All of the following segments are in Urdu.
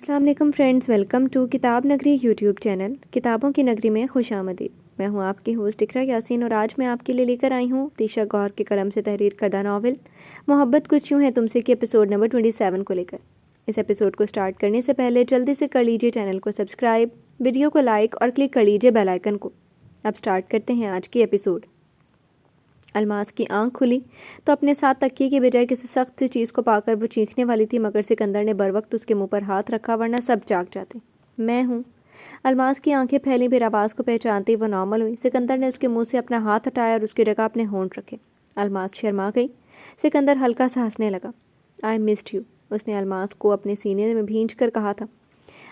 السلام علیکم فرینڈز، ویلکم ٹو کتاب نگری یوٹیوب چینل کتابوں کی نگری میں خوش آمدید۔ میں ہوں آپ کی ہوسٹ اقرا یاسین اور آج میں آپ کے لیے لے کر آئی ہوں تیشا گور کے قلم سے تحریر کردہ ناول محبت کچھ یوں ہے تم سے کے ایپیسوڈ نمبر 27 کو لے کر۔ اس ایپیسوڈ کو سٹارٹ کرنے سے پہلے جلدی سے کر لیجیے چینل کو سبسکرائب، ویڈیو کو لائک اور کلک کر لیجیے بیل آئیکن کو۔ اب سٹارٹ کرتے ہیں آج کی ایپیسوڈ۔ الماس کی آنکھ کھلی تو اپنے ساتھ تکیے کے بجائے کسی سخت سی چیز کو پا کر وہ چیخنے والی تھی، مگر سکندر نے بر وقت اس کے منہ پر ہاتھ رکھا، ورنہ سب جاگ جاتے۔ میں ہوں۔ الماس کی آنکھیں پھیلی، پھر آواز کو پہچانتے وہ نارمل ہوئی۔ سکندر نے اس کے منہ سے اپنا ہاتھ ہٹایا اور اس کی جگہ اپنے ہونٹ رکھے۔ الماس شرما گئی۔ سکندر ہلکا سا ہنسنے لگا۔ آئی مسڈ یو، اس نے الماس کو اپنے سینے میں بھینچ کر کہا تھا۔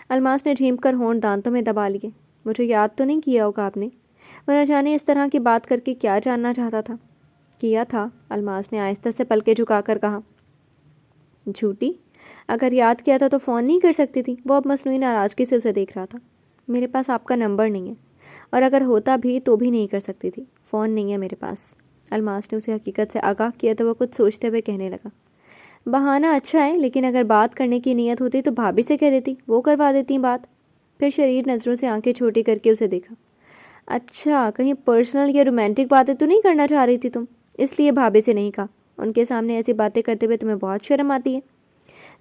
الماس نے جھیم کر ہونٹ دانتوں میں دبا لیے۔ مجھے یاد تو نہیں کیا ہوگا آپ نے؟ وہ نہ جانے اس طرح کی بات کر کے کیا جاننا چاہتا تھا۔ کیا تھا، الماس نے آہستہ سے پلکیں جھکا کر کہا۔ جھوٹی، اگر یاد کیا تھا تو فون نہیں کر سکتی تھی؟ وہ اب مصنوعی ناراضگی سے اسے دیکھ رہا تھا۔ میرے پاس آپ کا نمبر نہیں ہے، اور اگر ہوتا بھی تو بھی نہیں کر سکتی تھی، فون نہیں ہے میرے پاس۔ الماس نے اسے حقیقت سے آگاہ کیا تو وہ کچھ سوچتے ہوئے کہنے لگا۔ بہانہ اچھا ہے، لیکن اگر بات کرنے کی نیت ہوتی تو بھابھی سے کہہ دیتی، وہ کروا دیتی بات۔ پھر شریر نظروں سے آنکھیں چھوٹی کر کے اسے دیکھا۔ اچھا، کہیں پرسنل یا رومانٹک باتیں تو نہیں کرنا چاہ رہی تھی تم؟ اس لیے بھابھی سے نہیں کہا؟ ان کے سامنے ایسی باتیں کرتے ہوئے تمہیں بہت شرم آتی ہے؟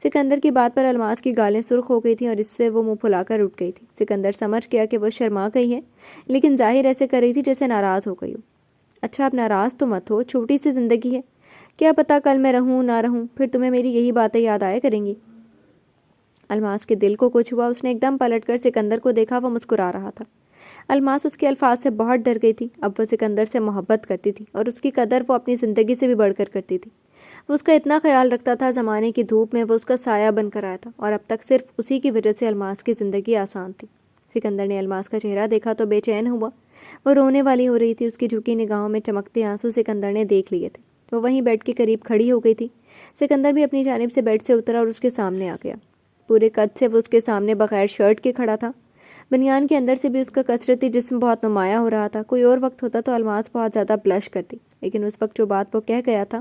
سکندر کی بات پر الماس کی گالیں سرخ ہو گئی تھیں اور اس سے وہ منہ پھلا کر اٹھ گئی تھی۔ سکندر سمجھ گیا کہ وہ شرما گئی ہے، لیکن ظاہر ایسے کر رہی تھی جیسے ناراض ہو گئی ہو۔ اچھا، اب ناراض تو مت ہو، چھوٹی سی زندگی ہے، کیا پتہ کل میں رہوں نہ رہوں، پھر تمہیں میری یہی باتیں یاد آیا کریں گی۔ الماس کے دل کو کچھ ہوا، اس نے ایک دم پلٹ کر سکندر کو دیکھا، وہ مسکرا رہا تھا۔ الماس اس کے الفاظ سے بہت ڈر گئی تھی۔ اب وہ سکندر سے محبت کرتی تھی اور اس کی قدر وہ اپنی زندگی سے بھی بڑھ کر کرتی تھی۔ وہ اس کا اتنا خیال رکھتا تھا، زمانے کی دھوپ میں وہ اس کا سایہ بن کر آیا تھا، اور اب تک صرف اسی کی وجہ سے الماس کی زندگی آسان تھی۔ سکندر نے الماس کا چہرہ دیکھا تو بے چین ہوا، وہ رونے والی ہو رہی تھی۔ اس کی جھکی نگاہوں میں چمکتے آنسو سکندر نے دیکھ لیے تھے۔ وہ وہیں بیڈ کے قریب کھڑی ہو گئی تھی۔ سکندر بھی اپنی جانب سے بیڈ سے اترا اور اس کے سامنے آ گیا۔ پورے قد سے وہ اس کے سامنے بغیر شرٹ کے کھڑا تھا۔ بنیان کے اندر سے بھی اس کا کثرتی جسم بہت نمایاں ہو رہا تھا۔ کوئی اور وقت ہوتا تو الماس بہت زیادہ بلش کرتی، لیکن اس وقت جو بات وہ کہہ گیا تھا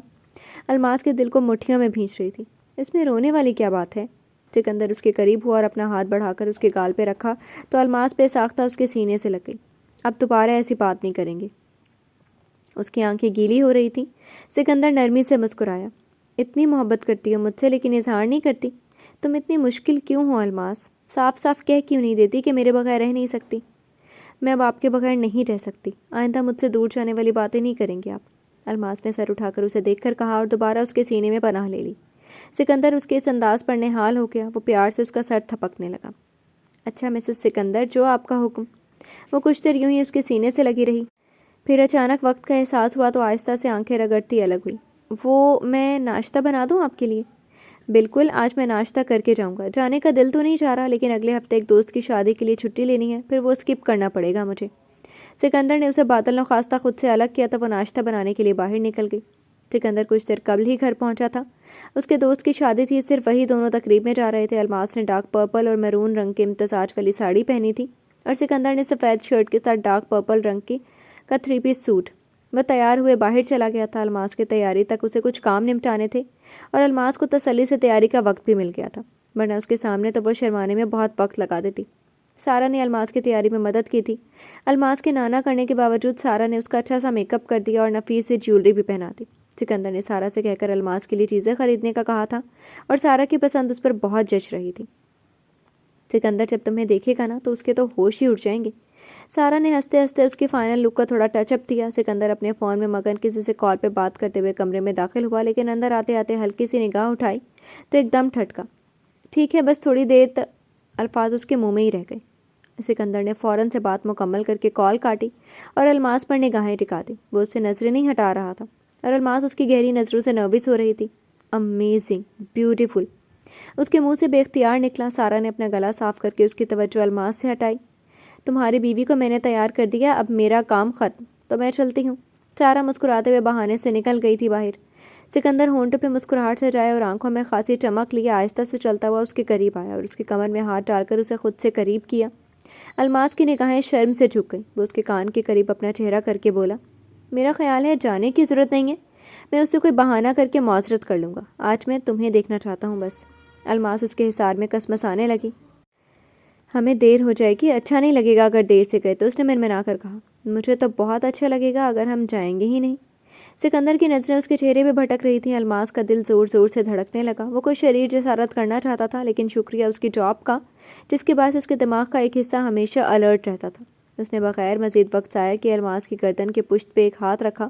الماس کے دل کو مٹھیوں میں بھینچ رہی تھی۔ اس میں رونے والی کیا بات ہے؟ سکندر اس کے قریب ہوا اور اپنا ہاتھ بڑھا کر اس کے گال پہ رکھا تو الماس بے ساختہ اس کے سینے سے لگ گئی۔ اب دوبارہ ایسی بات نہیں کریں گے۔ اس کی آنکھیں گیلی ہو رہی تھیں۔ سکندر نرمی سے مسکرایا۔ اتنی محبت کرتی ہو مجھ سے لیکن اظہار نہیں کرتی؟ تم اتنی مشکل کیوں ہو الماس؟ صاف صاف کہہ کیوں نہیں دیتی کہ میرے بغیر رہ نہیں سکتی؟ میں اب آپ کے بغیر نہیں رہ سکتی، آئندہ مجھ سے دور جانے والی باتیں نہیں کریں گے آپ۔ الماس نے سر اٹھا کر اسے دیکھ کر کہا اور دوبارہ اس کے سینے میں پناہ لے لی۔ سکندر اس کے اس انداز پر نہال ہو گیا۔ وہ پیار سے اس کا سر تھپکنے لگا۔ اچھا مسز سکندر، جو آپ کا حکم۔ وہ کچھ دیر یوں ہی اس کے سینے سے لگی رہی، پھر اچانک وقت کا احساس ہوا تو آہستہ سے آنکھیں رگڑتی الگ ہوئی۔ وہ میں ناشتہ بنا دوں آپ کے لیے؟ بالکل، آج میں ناشتہ کر کے جاؤں گا۔ جانے کا دل تو نہیں چاہ رہا، لیکن اگلے ہفتے ایک دوست کی شادی کے لیے چھٹی لینی ہے، پھر وہ اسکپ کرنا پڑے گا مجھے۔ سکندر نے اسے باطل نخواستہ خود سے الگ کیا تو وہ ناشتہ بنانے کے لیے باہر نکل گئی۔ سکندر کچھ دیر قبل ہی گھر پہنچا تھا۔ اس کے دوست کی شادی تھی، صرف وہی دونوں تقریب میں جا رہے تھے۔ الماس نے ڈارک پرپل اور میرون رنگ کے امتزاج والی ساڑی پہنی تھی اور سکندر نے سفید شرٹ کے ساتھ ڈارک پرپل رنگ کا 3 پیس سوٹ۔ وہ تیار ہوئے باہر چلا گیا تھا۔ الماس کی تیاری تک اسے کچھ کام نمٹانے تھے اور الماس کو تسلی سے تیاری کا وقت بھی مل گیا تھا، ورنہ اس کے سامنے تو وہ شرمانے میں بہت وقت لگا دیتی۔ سارا نے الماس کی تیاری میں مدد کی تھی۔ الماس کے نانا کرنے کے باوجود سارا نے اس کا اچھا سا میک اپ کر دیا اور نفیس سے جیولری بھی پہنا دی۔ سکندر نے سارا سے کہہ کر الماس کے لیے چیزیں خریدنے کا کہا تھا اور سارا کی پسند اس پر بہت جچ رہی تھی۔ سکندر جب تمہیں دیکھے گا نا تو اس کے تو ہوش ہی اڑ جائیں گے۔ سارا نے ہنستے ہنستے اس کی فائنل لک کا تھوڑا ٹچ اپ دیا۔ سکندر اپنے فون میں مگن کسی سے کال پہ بات کرتے ہوئے کمرے میں داخل ہوا، لیکن اندر آتے آتے ہلکی سی نگاہ اٹھائی تو ایک دم ٹھٹکا۔ ٹھیک ہے، بس تھوڑی دیر تک، الفاظ اس کے منہ میں ہی رہ گئے۔ سکندر نے فوراً سے بات مکمل کر کے کال کاٹی اور الماس پر نگاہیں ٹکا دی۔ وہ اس سے نظریں نہیں ہٹا رہا تھا اور الماس اس کی گہری نظروں سے نروس ہو رہی تھی۔ امیزنگ، بیوٹیفل، اس کے منہ سے بے اختیار نکلا۔ سارا نے اپنا گلا صاف کر کے اس کی توجہ الماس سے ہٹائی۔ تمہاری بیوی کو میں نے تیار کر دیا، اب میرا کام ختم، تو میں چلتی ہوں۔ سارا مسکراتے ہوئے بہانے سے نکل گئی تھی باہر۔ سکندر ہونٹوں پہ مسکراہٹ سجائے اور آنکھوں میں خاصی چمک لیے آہستہ سے چلتا ہوا اس کے قریب آیا اور اس کی کمر میں ہاتھ ڈال کر اسے خود سے قریب کیا۔ الماس کی نگاہیں شرم سے جھک گئیں۔ وہ اس کے کان کے قریب اپنا چہرہ کر کے بولا، میرا خیال ہے جانے کی ضرورت نہیں ہے، میں اس سے کوئی بہانہ کر کے معذرت کر لوں گا، آج میں تمہیں دیکھنا چاہتا ہوں بس۔ الماس اس کے حصار میں کسمسانے لگی۔ ہمیں دیر ہو جائے گی، اچھا نہیں لگے گا اگر دیر سے گئے تو، اس نے منمنا کر کہا۔ مجھے تو بہت اچھا لگے گا اگر ہم جائیں گے ہی نہیں۔ سکندر کی نظریں اس کے چہرے پہ بھٹک رہی تھیں۔ الماس کا دل زور زور سے دھڑکنے لگا۔ وہ کوئی شریر جسارت کرنا چاہتا تھا، لیکن شکریہ اس کی جاب کا، جس کے باعث اس کے دماغ کا ایک حصہ ہمیشہ الرٹ رہتا تھا۔ اس نے بغیر مزید وقت ضائع کیے الماس کی گردن کے پشت پہ ایک ہاتھ رکھا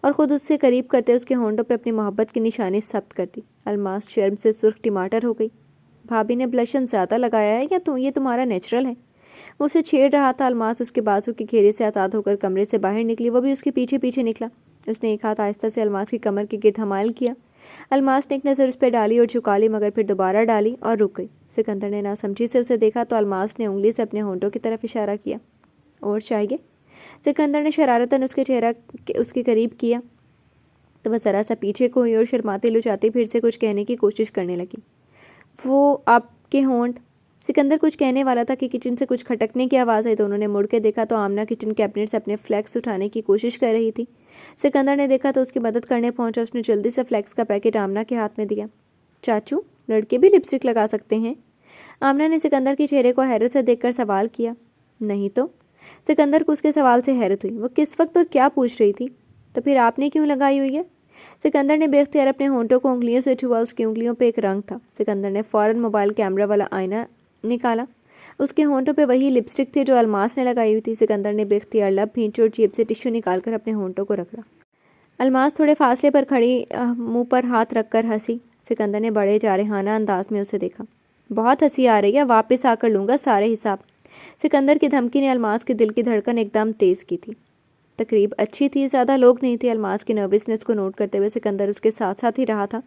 اور خود اس سے قریب کرتے اس کے ہونٹوں پہ اپنی محبت کی نشانی ثبت کر دی۔ الماس شرم سے سرخ ٹماٹر ہو گئی۔ بھابھی نے بلشن زیادہ لگایا ہے یا یہ تمہارا نیچرل ہے؟ وہ اسے چھیڑ رہا تھا۔ الماس اس کے بازو کی گھیرے سے آزاد ہو کر کمرے سے باہر نکلی، وہ بھی اس کے پیچھے پیچھے نکلا۔ اس نے ایک ہاتھ آہستہ سے الماس کی کمر کے گرد حمائل کیا۔ الماس نے ایک نظر اس پہ ڈالی اور جھکا لی، مگر پھر دوبارہ ڈالی اور رک گئی۔ سکندر نے ناسمجھی سے اسے دیکھا تو الماس نے انگلی سے اپنے ہونٹوں کی طرف اشارہ کیا۔ اور چاہیے؟ سکندر نے شرارتاً اس کے چہرہ اس کے قریب کیا تو وہ ذرا سا پیچھے کو ہوئی اور شرماتی لچاتی پھر سے کچھ کہنے کی کوشش کرنے لگی۔ وہ آپ کے ہونٹ۔ سکندر کچھ کہنے والا تھا کہ کچن سے کچھ کھٹکنے کی آواز آئی۔ دونوں نے مڑ کے دیکھا تو آمنہ کچن کیبنٹ سے اپنے فلیکس اٹھانے کی کوشش کر رہی تھی۔ سکندر نے دیکھا تو اس کی مدد کرنے پہنچا۔ اس نے جلدی سے فلیکس کا پیکٹ آمنہ کے ہاتھ میں دیا۔ چاچو، لڑکے بھی لپسٹک لگا سکتے ہیں؟ آمنہ نے سکندر کے چہرے کو حیرت سے دیکھ کر سوال کیا۔ نہیں تو؟ سکندر کو اس کے سوال سے حیرت ہوئی۔ وہ کس وقت اور کیا پوچھ رہی تھی؟ تو پھر آپ نے کیوں لگائی ہوئی ہے؟ سکندر نے بے اختیار اپنے ہونٹوں کو انگلیوں سے چھوا۔ اس کی انگلیوں پہ ایک رنگ تھا۔ سکندر نے فوراً موبائل کیمرہ والا آئینہ نکالا۔ اس کے ہونٹوں پہ وہی لپسٹک تھی جو الماس نے لگائی ہوئی تھی۔ سکندر نے بے اختیار لب بھینچے اور جیب سے ٹشو نکال کر اپنے ہونٹوں کو رگڑا۔ الماس تھوڑے فاصلے پر کھڑی منہ پر ہاتھ رکھ کر ہنسی۔ سکندر نے بڑے جارحانہ انداز میں اسے دیکھا۔ بہت ہنسی آ رہی ہے، واپس آ کر لوں گا سارے حساب۔ سکندر کی دھمکی نے الماس کے دل کی دھڑکن ایک دم تیز کی تھی۔ تقریب اچھی تھی، زیادہ لوگ نہیں تھے۔ الماس کی نروسنس کو نوٹ کرتے ہوئے سکندر اس کے ساتھ ساتھ ہی رہا تھا۔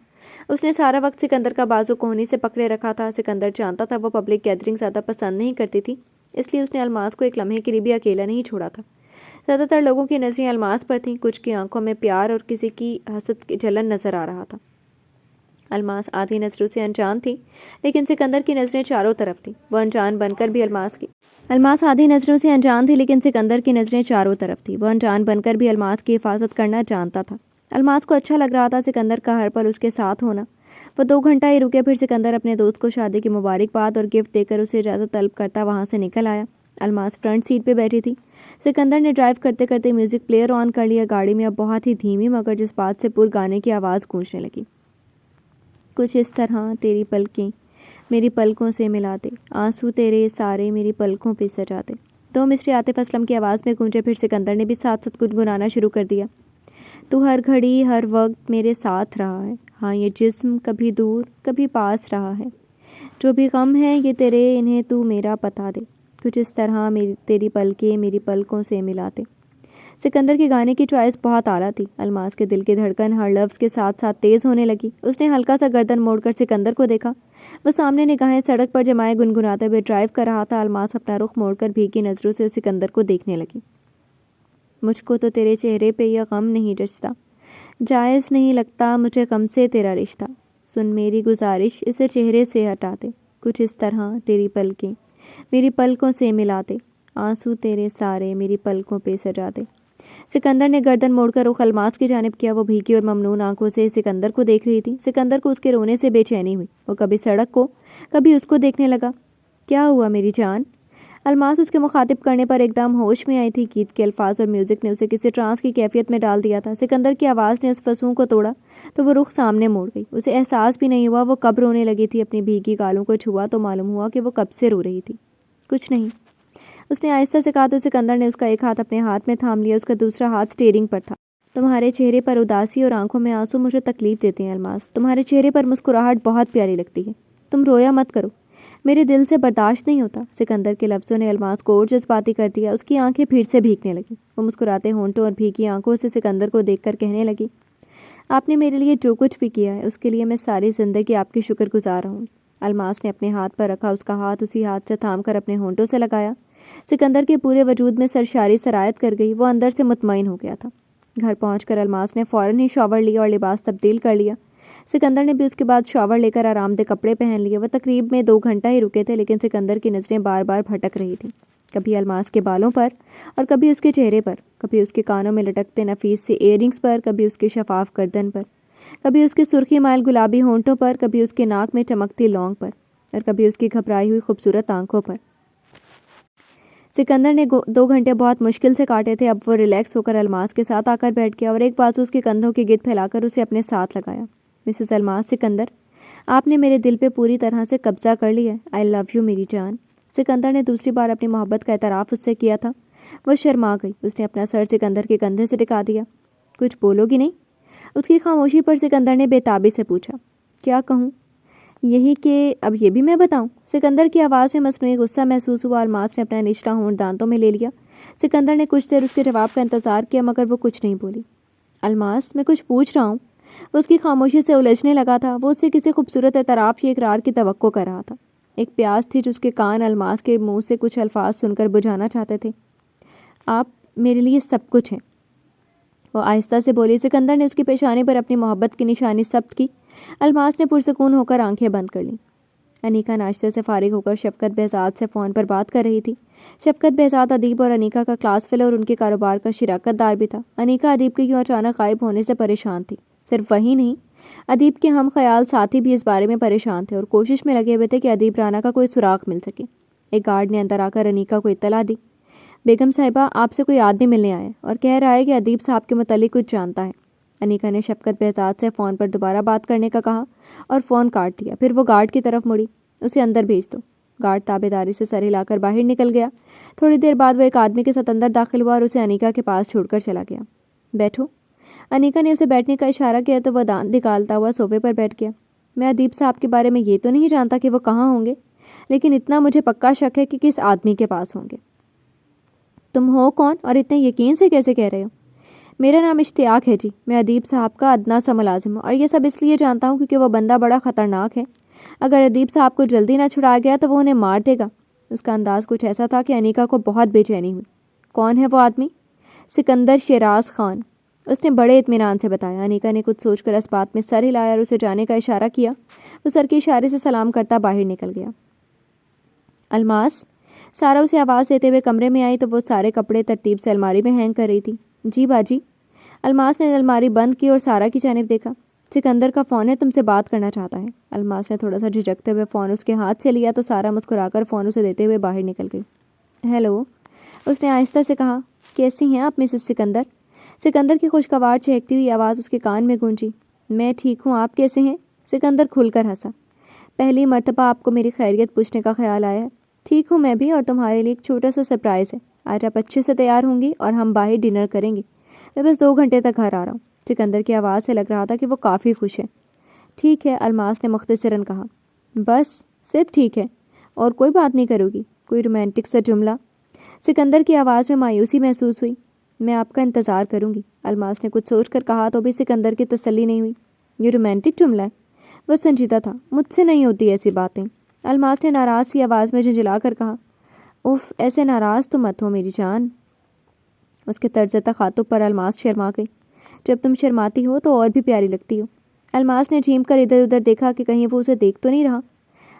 اس نے سارا وقت سکندر کا بازو کوہنی سے پکڑے رکھا تھا۔ سکندر جانتا تھا وہ پبلک گیدرنگ زیادہ پسند نہیں کرتی تھی، اس لیے اس نے الماس کو ایک لمحے کے لیے بھی اکیلا نہیں چھوڑا تھا۔ زیادہ تر لوگوں کی نظریں الماس پر تھیں، کچھ کی آنکھوں میں پیار اور کسی کی حسد کی جلن نظر آ رہا تھا۔ الماس آدھی نظروں سے انجان تھی، لیکن سکندر کی نظریں چاروں طرف تھیں۔ وہ انجان بن کر بھی الماس آدھی نظروں سے انجان تھی، لیکن سکندر کی نظریں چاروں طرف تھیں۔ وہ انجان بن کر بھی الماس کی حفاظت کرنا جانتا تھا۔ الماس کو اچھا لگ رہا تھا سکندر کا ہر پل اس کے ساتھ ہونا۔ وہ 2 گھنٹہ ہی رکے، پھر سکندر اپنے دوست کو شادی کی مبارکباد اور گفٹ دے کر اسے اجازت طلب کرتا وہاں سے نکل آیا۔ الماس فرنٹ سیٹ پہ بیٹھی تھی۔ سکندر نے ڈرائیو کرتے کرتے میوزک پلیئر آن کر لیا۔ گاڑی میں اب بہت ہی دھیمی مگر جذبات سے پر گانے کی آواز گونجنے لگی۔ کچھ اس طرح تیری پلکیں میری پلکوں سے ملا دے، آنسو تیرے سارے میری پلکوں پہ سجا دے۔ 2 مصرے عاطف اسلم کی آواز میں گونجے، پھر سکندر نے بھی ساتھ ساتھ گنگنانا شروع کر دیا۔ تو ہر گھڑی ہر وقت میرے ساتھ رہا ہے، ہاں یہ جسم کبھی دور کبھی پاس رہا ہے، جو بھی غم ہے یہ تیرے انہیں تو میرا بتا دے، کچھ اس طرح تیری پلکیں میری پلکوں سے ملا دے۔ سکندر کی گانے کی چوائس بہت اعلیٰ تھی۔ الماس کے دل کی دھڑکن ہر لفظ کے ساتھ ساتھ تیز ہونے لگی۔ اس نے ہلکا سا گردن موڑ کر سکندر کو دیکھا۔ وہ سامنے نگاہیں سڑک پر جمائے گنگناتے ہوئے ڈرائیو کر رہا تھا۔ الماس اپنا رخ موڑ کر بھیگی نظروں سے سکندر کو دیکھنے لگی۔ مجھ کو تو تیرے چہرے پہ یہ غم نہیں جچتا، جائز نہیں لگتا مجھے غم سے تیرا رشتہ، سن میری گزارش اسے چہرے سے ہٹا دے، کچھ اس طرح تیری پلکیں میری پلکوں سے ملا دے، آنسو تیرے سارے میری پلکوں پہ سجا دے۔ سکندر نے گردن موڑ کر رخ الماس کی جانب کیا۔ وہ بھیگی اور ممنون آنکھوں سے سکندر کو دیکھ رہی تھی۔ سکندر کو اس کے رونے سے بے چینی ہوئی۔ وہ کبھی سڑک کو کبھی اس کو دیکھنے لگا۔ کیا ہوا میری جان؟ الماس اس کے مخاطب کرنے پر ایک دم ہوش میں آئی تھی۔ گیت کے الفاظ اور میوزک نے اسے کسی ٹرانس کی کیفیت میں ڈال دیا تھا۔ سکندر کی آواز نے اس فسوں کو توڑا تو وہ رخ سامنے موڑ گئی۔ اسے احساس بھی نہیں ہوا وہ کب رونے لگی تھی۔ اپنی بھیگی گالوں کو چھوا تو معلوم ہوا کہ وہ کب سے رو رہی تھی۔ کچھ نہیں، اس نے آہستہ سے کہا تو سکندر نے اس کا ایک ہاتھ اپنے ہاتھ میں تھام لیا، اس کا دوسرا ہاتھ اسٹیئرنگ پر تھا۔ تمہارے چہرے پر اداسی اور آنکھوں میں آنسو مجھے تکلیف دیتے ہیں الماس، تمہارے چہرے پر مسکراہٹ بہت پیاری لگتی ہے، تم رویا مت کرو، میرے دل سے برداشت نہیں ہوتا۔ سکندر کے لفظوں نے الماس کو اور جذباتی کر دیا۔ اس کی آنکھیں پھر سے بھیگنے لگیں۔ وہ مسکراتے ہونٹوں اور بھیگی آنکھوں سے سکندر کو دیکھ کر کہنے لگی، آپ نے میرے لیے جو کچھ بھی کیا ہے اس کے لیے میں ساری زندگی آپ کی شکر گزار رہوں گی۔ الماس نے اپنے ہاتھ پر رکھا، اس کا ہاتھ اسی ہاتھ سے تھام کر اپنے ہونٹوں سے لگایا۔ سکندر کے پورے وجود میں سرشاری سرایت کر گئی۔ وہ اندر سے مطمئن ہو گیا تھا۔ گھر پہنچ کر الماس نے فوراً ہی شاور لیا اور لباس تبدیل کر لیا۔ سکندر نے بھی اس کے بعد شاور لے کر آرام دہ کپڑے پہن لیے۔ وہ تقریب میں 2 گھنٹہ ہی رکے تھے، لیکن سکندر کی نظریں بار بار بھٹک رہی تھیں، کبھی الماس کے بالوں پر اور کبھی اس کے چہرے پر، کبھی اس کے کانوں میں لٹکتے نفیس سے ایئر رنگز پر، کبھی اس کے شفاف گردن پر۔ کبھی اس کے سرخی مائل گلابی ہونٹوں پر، کبھی اس کے ناک میں چمکتی لونگ پر، اور کبھی اس کی گھبرائی ہوئی خوبصورت آنکھوں پر۔ سکندر نے 2 گھنٹے بہت مشکل سے کاٹے تھے۔ اب وہ ریلیکس ہو کر الماس کے ساتھ آ کر بیٹھ گیا اور ایک بازو اس کے کندھوں کے گرد پھیلا کر اسے اپنے ساتھ لگایا۔ مسز الماس، سکندر، آپ نے میرے دل پہ پوری طرح سے قبضہ کر لیا ہے۔ آئی لو یو میری جان۔ سکندر نے دوسری بار اپنی محبت کا اعتراف اس سے کیا تھا۔ وہ شرما گئی۔ اس نے اپنا سر سکندر کے کندھے سے ٹکا دیا۔ کچھ بولو گی نہیں؟ اس کی خاموشی پر سکندر نے بے تابی سے پوچھا۔ کیا کہوں؟ یہی کہ اب یہ بھی میں بتاؤں؟ سکندر کی آواز میں مصنوعی غصہ محسوس ہوا۔ الماس نے اپنا نچلا ہونٹ دانتوں میں لے لیا۔ سکندر نے کچھ دیر اس کے جواب کا انتظار کیا، مگر وہ کچھ نہیں بولی۔ الماس، میں کچھ پوچھ رہا ہوں۔ وہ اس کی خاموشی سے الجھنے لگا تھا۔ وہ اس سے کسی خوبصورت اعتراف یا اقرار کی توقع کر رہا تھا۔ ایک پیاس تھی جس کے کان الماس کے منہ سے کچھ الفاظ سن کر بجھانا چاہتے تھے۔ آپ میرے لیے سب کچھ ہیں، وہ آہستہ سے بولی۔ سکندر نے اس کی پیشانی پر اپنی محبت کی نشانی ثبت کی۔ الماس نے پرسکون ہو کر آنکھیں بند کر لیں۔ انیکا ناشتے سے فارغ ہو کر شفقت بہزاد سے فون پر بات کر رہی تھی۔ شفقت بہزاد ادیب اور انیکا کا کلاس فیلو اور ان کے کاروبار کا شراکت دار بھی تھا۔ انیکا ادیب کے یوں اچانک غائب ہونے سے پریشان تھی۔ صرف وہی نہیں، ادیب کے ہم خیال ساتھی بھی اس بارے میں پریشان تھے اور کوشش میں لگے ہوئے تھے کہ ادیب رانا کا کوئی سراغ مل سکے۔ ایک گارڈ نے اندر آ کر انیکا کو اطلاع دی، بیگم صاحبہ، آپ سے کوئی آدمی ملنے آیا ہے اور کہہ رہا ہے کہ ادیب صاحب کے متعلق کچھ جانتا ہے۔ انیکا نے شفقت بہزاد سے فون پر دوبارہ بات کرنے کا کہا اور فون کاٹ دیا۔ پھر وہ گارڈ کی طرف مڑی۔ اسے اندر بھیج دو۔ گارڈ تابعداری سے سر ہلا کر باہر نکل گیا۔ تھوڑی دیر بعد وہ ایک آدمی کے ساتھ اندر داخل ہوا اور اسے انیکا کے پاس چھوڑ کر چلا گیا۔ بیٹھو۔ انیکا نے اسے بیٹھنے کا اشارہ کیا تو وہ دانت نکالتا ہوا صوفے پر بیٹھ گیا۔ میں ادیب صاحب کے بارے میں یہ تو نہیں جانتا کہ وہ کہاں ہوں گے، لیکن اتنا مجھے پکا شک ہے کہ کس آدمی کے پاس ہوں گے۔ تم ہو کون اور اتنے یقین سے کیسے کہہ رہے ہو؟ میرا نام اشتیاق ہے جی، میں ادیب صاحب کا ادنیٰ سا ملازم ہوں، اور یہ سب اس لیے جانتا ہوں کیونکہ وہ بندہ بڑا خطرناک ہے۔ اگر ادیب صاحب کو جلدی نہ چھڑایا گیا تو وہ انہیں مار دے گا۔ اس کا انداز کچھ ایسا تھا کہ انیکا کو بہت بے چینی ہوئی۔ کون ہے وہ آدمی؟ سکندر شیراز خان، اس نے بڑے اطمینان سے بتایا۔ انیکا نے کچھ سوچ کر اس بات میں سر ہلایا اور اسے جانے کا اشارہ کیا۔ وہ سر کے اشارے سے سلام کرتا باہر نکل گیا۔ الماس، سارا اسے آواز دیتے ہوئے کمرے میں آئی تو وہ سارے کپڑے ترتیب سے الماری میں ہینگ کر رہی تھی۔ جی باجی۔ الماس نے الماری بند کی اور سارا کی جانب دیکھا۔ سکندر کا فون ہے، تم سے بات کرنا چاہتا ہے۔ الماس نے تھوڑا سا جھجکتے ہوئے فون اس کے ہاتھ سے لیا تو سارا مسکرا کر فون اسے دیتے ہوئے باہر نکل گئی۔ ہیلو، اس نے آہستہ سے کہا۔ کیسی ہیں آپ مسز سکندر؟ سکندر کی خوشگوار چہکتی ہوئی آواز اس کے کان میں گونجی۔ میں ٹھیک ہوں، آپ کیسے ہیں؟ سکندر کھل کر ہنسا۔ پہلی مرتبہ آپ کو میری خیریت پوچھنے کا خیال آیا ہے۔ ٹھیک ہوں میں بھی، اور تمہارے لیے ایک چھوٹا سا سرپرائز ہے۔ آج آپ اچھے سے تیار ہوں گی اور ہم باہر ڈنر کریں گے۔ میں بس 2 گھنٹے تک گھر آ رہا ہوں۔ سکندر کی آواز سے لگ رہا تھا کہ وہ کافی خوش ہے۔ ٹھیک ہے، الماس نے مختصراً کہا۔ بس صرف ٹھیک ہے؟ اور کوئی بات نہیں کرو گی؟ کوئی رومانٹک سا جملہ؟ سکندر کی آواز میں مایوسی محسوس ہوئی۔ میں آپ کا انتظار کروں گی، الماس نے کچھ سوچ کر کہا تو بھی سکندر کی تسلی نہیں ہوئی۔ یہ رومانٹک جملہ ہے؟ وہ سنجیدہ تھا۔ مجھ سے نہیں ہوتی ایسی باتیں، الماس نے ناراض سی آواز میں جھنجھلا کر کہا۔ اف، ایسے ناراض تو مت ہو میری جان۔ اس کے طرز تخاطب پر الماس شرما گئی۔ جب تم شرماتی ہو تو اور بھی پیاری لگتی ہو۔ الماس نے جھیم کر ادھر ادھر دیکھا کہ کہیں وہ اسے دیکھ تو نہیں رہا۔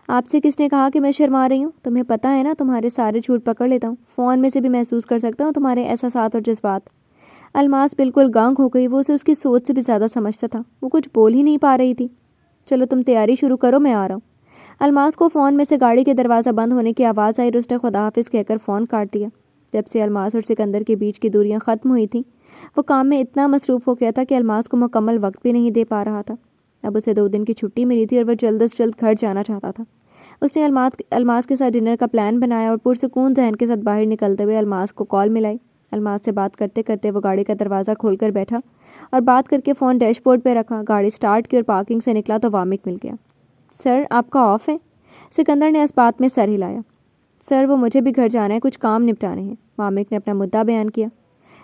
آپ سے کس نے کہا کہ میں شرما رہی ہوں؟ تمہیں پتہ ہے نا، تمہارے سارے جھوٹ پکڑ لیتا ہوں، فون میں سے بھی محسوس کر سکتا ہوں تمہارے احساسات اور جذبات۔ الماس بالکل گانگ ہو گئی۔ وہ اسے اس کی سوچ سے بھی زیادہ سمجھتا تھا۔ وہ کچھ بول ہی نہیں پا رہی تھی۔ چلو تم تیاری شروع کرو، میں آ رہا ہوں۔ الماس کو فون میں سے گاڑی کے دروازہ بند ہونے کی آواز آئی اور اس نے خدا حافظ کہہ کر فون کاٹ دیا۔ جب سے الماس اور سکندر کے بیچ کی دوریاں ختم ہوئی تھیں، وہ کام میں اتنا مصروف ہو گیا تھا کہ الماس کو مکمل وقت بھی نہیں دے پا رہا تھا۔ اب اسے 2 دن کی چھٹی ملی تھی اور وہ جلد از جلد گھر جانا چاہتا تھا۔ اس نے الماس کے ساتھ ڈنر کا پلان بنایا اور پرسکون ذہن کے ساتھ باہر نکلتے ہوئے الماس کو کال ملائی۔ الماس سے بات کرتے کرتے وہ گاڑی کا دروازہ کھول کر بیٹھا اور بات کر کے فون ڈیش بورڈ پہ رکھا۔ گاڑی سٹارٹ کی اور پارکنگ سے نکلا تو وامک مل گیا۔ سر، آپ کا آف ہے؟ سکندر نے اس بات میں سر ہلایا۔ سر، وہ مجھے بھی گھر جانا ہے، کچھ کام نپٹانے ہیں۔ وامک نے اپنا مدعا بیان کیا۔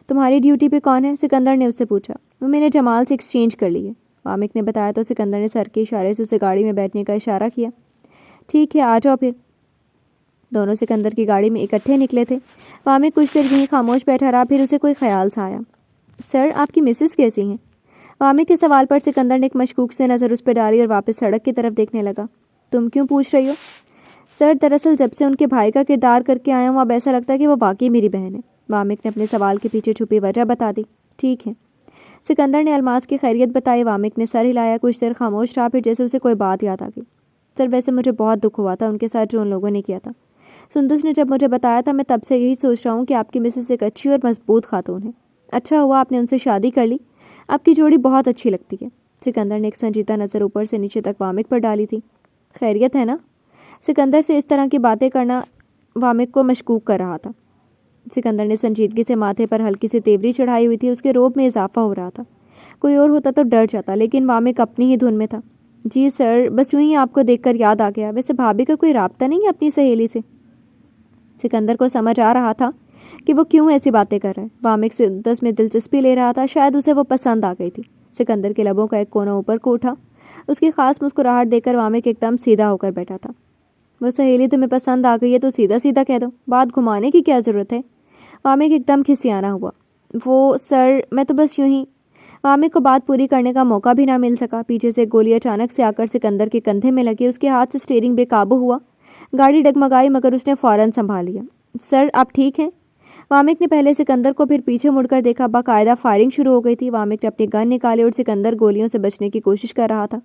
تمہاری ڈیوٹی پہ کون ہے؟ سکندر نے اس سے پوچھا۔ وہ میں نے جمال سے ایکسچینج کر لی ہے، وامک نے بتایا تو سکندر نے سر کے اشارے سے اسے گاڑی میں بیٹھنے کا اشارہ کیا۔ ٹھیک ہے، آ جاؤ پھر۔ دونوں سکندر کی گاڑی میں اکٹھے نکلے تھے۔ وامک کچھ دیر یہیں خاموش بیٹھا رہا، پھر اسے کوئی خیال سا آیا۔ سر، آپ کی مسز کیسی ہیں؟ وامک کے سوال پر سکندر نے ایک مشکوک سے نظر اس پہ ڈالی اور واپس سڑک کی طرف دیکھنے لگا۔ تم کیوں پوچھ رہی ہو؟ سر، دراصل جب سے ان کے بھائی کا کردار کر کے آیا ہوں اب ایسا لگتا ہے کہ وہ واقعی میری بہن ہے۔ وامک نے اپنے سوال کے پیچھے چھپی وجہ بتا دی۔ ٹھیک ہے، سکندر نے الماس کی خیریت بتائی۔ وامک نے سر ہلایا، کچھ دیر خاموش رہا، پھر جیسے اسے کوئی بات یاد آ گئی۔ سر ویسے مجھے بہت دکھ ہوا تھا ان کے ساتھ جو ان لوگوں نے کیا تھا۔ سندس نے جب مجھے بتایا تھا میں تب سے یہی سوچ رہا ہوں کہ آپ کی مسز ایک اچھی اور مضبوط خاتون ہے۔ اچھا ہوا آپ نے ان سے شادی کر لی، آپ کی جوڑی بہت اچھی لگتی ہے۔ سکندر نے ایک سنجیدہ نظر اوپر سے نیچے تک وامک پر ڈالی تھی۔ خیریت ہے نا؟ سکندر سے اس طرح کی باتیں کرنا وامک کو مشکوک کر رہا تھا۔ سکندر نے سنجیدگی سے ماتھے پر ہلکی سی تیوری چڑھائی ہوئی تھی، اس کے روب میں اضافہ ہو رہا تھا۔ کوئی اور ہوتا تو ڈر جاتا، لیکن وامک اپنی ہی دھن میں تھا۔ جی سر، بس یوں ہی آپ کو دیکھ کر یاد آ گیا۔ ویسے بھابھی کا کوئی رابطہ نہیں ہے اپنی سہیلی سے؟ سکندر کو سمجھ آ رہا تھا کہ وہ کیوں ایسی باتیں کر رہا ہے۔ وامک سندس میں دلچسپی لے رہا تھا، شاید اسے وہ پسند آ گئی تھی۔ سکندر کے لبوں کا ایک کونا اوپر کو اٹھا۔ اس کی خاص مسکراہٹ دیکھ کر وامک ایک دم سیدھا ہو کر بیٹھا تھا۔ وہ سہیلی تمہیں پسند آ گئی ہے تو سیدھا سیدھا کہہ دو، بات گھمانے کی کیا ضرورت ہے؟ وامک ایک دم کھسیانا ہوا۔ وہ سر میں تو بس یوں ہی۔ وامک کو بات پوری کرنے کا موقع بھی نہ مل سکا۔ پیچھے سے گولی اچانک سے آ کر سکندر کے کندھے میں لگی، اس کے ہاتھ سے اسٹیئرنگ بے قابو ہوا۔ گاڑی ڈگمگائی مگر اس نے فوراً سنبھال لیا۔ سر آپ ٹھیک ہیں؟ وامک نے پہلے سکندر کو پھر پیچھے مڑ کر دیکھا۔ باقاعدہ فائرنگ شروع ہو گئی تھی۔ وامک نے اپنی گن نکالی اور سکندر گولیوں سے بچنے کی کوشش کر رہا تھا۔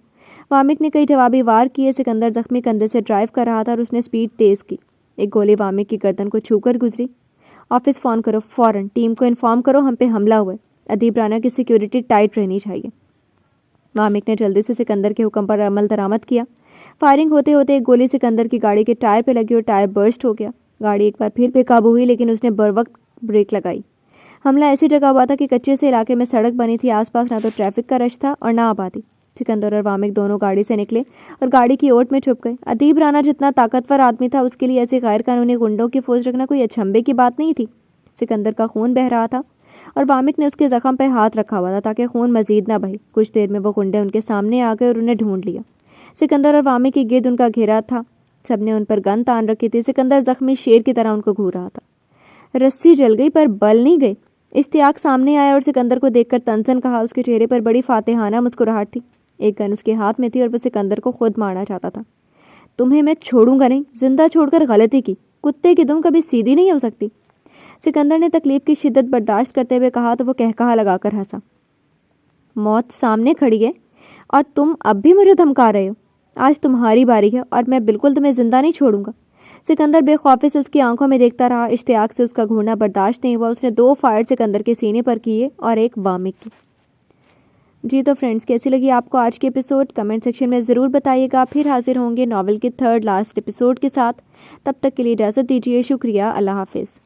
وامک نے کئی جوابی وار کیے۔ سکندر زخمی کندھے سے ڈرائیو کر رہا تھا اور اس نے سپیڈ تیز کی۔ ایک گولی وامک کی گردن کو چھو کر گزری۔ آفس فون کرو فوراً، ٹیم کو انفارم کرو ہم پہ حملہ ہوا ہے۔ ادیب رانا کی سیکیورٹی ٹائٹ رہنی چاہیے۔ وامک نے جلدی سے سکندر کے حکم پر عمل درآمد کیا۔ فائرنگ ہوتے ہوتے ایک گولی سکندر کی گاڑی کے ٹائر پہ لگی اور ٹائر برسٹ ہو گیا۔ گاڑی ایک بار پھر بے قابو ہوئی، لیکن اس نے بروقت بریک لگائی۔ حملہ ایسی جگہ ہوا تھا کہ کچے سے علاقے میں سڑک بنی تھی، آس پاس نہ تو ٹریفک کا رش تھا اور نہ آبادی۔ سکندر اور وامک دونوں گاڑی سے نکلے اور گاڑی کی اوٹ میں چھپ گئے۔ ادیب رانا جتنا طاقتور آدمی تھا، اس کے لیے ایسے غیر قانونی گنڈوں کی فوج رکھنا کوئی اچنبھے کی بات نہیں تھی۔ سکندر کا خون بہہ رہا تھا اور وامک نے اس کے زخم پہ ہاتھ رکھا ہوا تھا تاکہ خون مزید نہ بہے۔ کچھ دیر میں وہ گنڈے ان کے سامنے آ گئے اور انہیں ڈھونڈ لیا۔ سکندر اور وامک کے گرد ان کا گھیرا تھا، سب نے ان پر گن تان رکھی تھی۔ سکندر زخمی شیر کی طرح ان کو گھور رہا تھا۔ رسی جل گئی پر بل نہیں گئی۔ اشتیاق سامنے آیا اور سکندر کو دیکھ کر تنزن کہا۔ اس کے چہرے پر بڑی فاتحانہ مسکراہٹ تھی۔ ایک گن اس کے ہاتھ میں تھی اور وہ سکندر کو خود مارنا چاہتا تھا۔ تمہیں میں چھوڑوں گا نہیں، زندہ چھوڑ کر غلطی کی، کتے کی دم کبھی سیدھی نہیں ہو سکتی۔ سکندر نے تکلیف کی شدت برداشت کرتے ہوئے کہا تو وہ قہقہہ لگا کر ہنسا۔ موت سامنے کھڑی ہے اور تم اب بھی مجھے دھمکا رہے ہو۔ آج تمہاری باری ہے اور میں بالکل تمہیں زندہ نہیں چھوڑوں گا۔ سکندر بے خوفی سے اس کی آنکھوں میں دیکھتا رہا۔ اشتیاق سے اس کا گھورنا برداشت نہیں ہوا۔ اس نے 2 فائر سکندر کے سینے پر کیے اور ایک وامک کی۔ جی تو فرینڈز، کیسی لگی آپ کو آج کی ایپیسوڈ؟ کمنٹ سیکشن میں ضرور بتائیے گا۔ پھر حاضر ہوں گے ناول کے 3rd لاسٹ ایپیسوڈ کے ساتھ۔ تب تک کے لیے اجازت دیجیے۔ شکریہ، اللہ حافظ۔